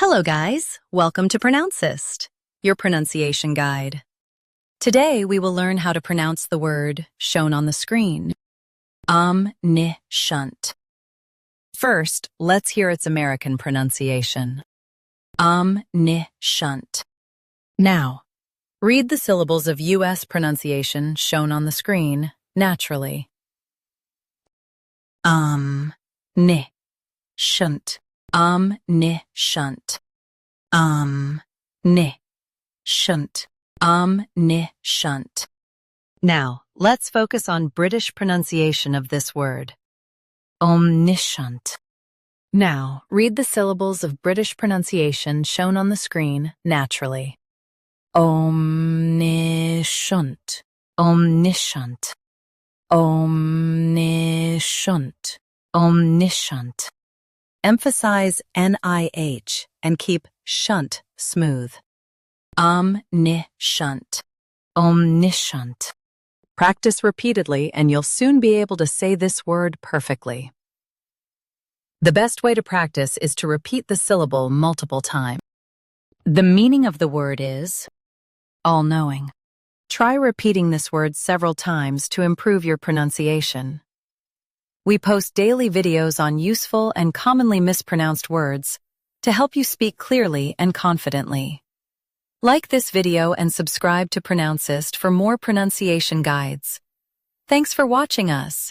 Hello guys, welcome to Pronouncist, your pronunciation guide. Today we will learn how to pronounce the word shown on the screen, omniscient. First, let's hear its American pronunciation, omniscient. Now, read the syllables of U.S. pronunciation shown on the screen naturally. Omniscient. Omniscient. Omniscient. Omniscient. Now, let's focus on British pronunciation of this word. Omniscient. Now, read the syllables of British pronunciation shown on the screen naturally. Omniscient. Omniscient. Omniscient. Omniscient. Emphasize NIH and keep shunt smooth. Omniscient. Omniscient. Practice repeatedly and you'll soon be able to say this word perfectly. The best way to practice is to repeat the syllable multiple times. The meaning of the word is all-knowing. Try repeating this word several times to improve your pronunciation. We post daily videos on useful and commonly mispronounced words to help you speak clearly and confidently. Like this video and subscribe to Pronouncist for more pronunciation guides. Thanks for watching us.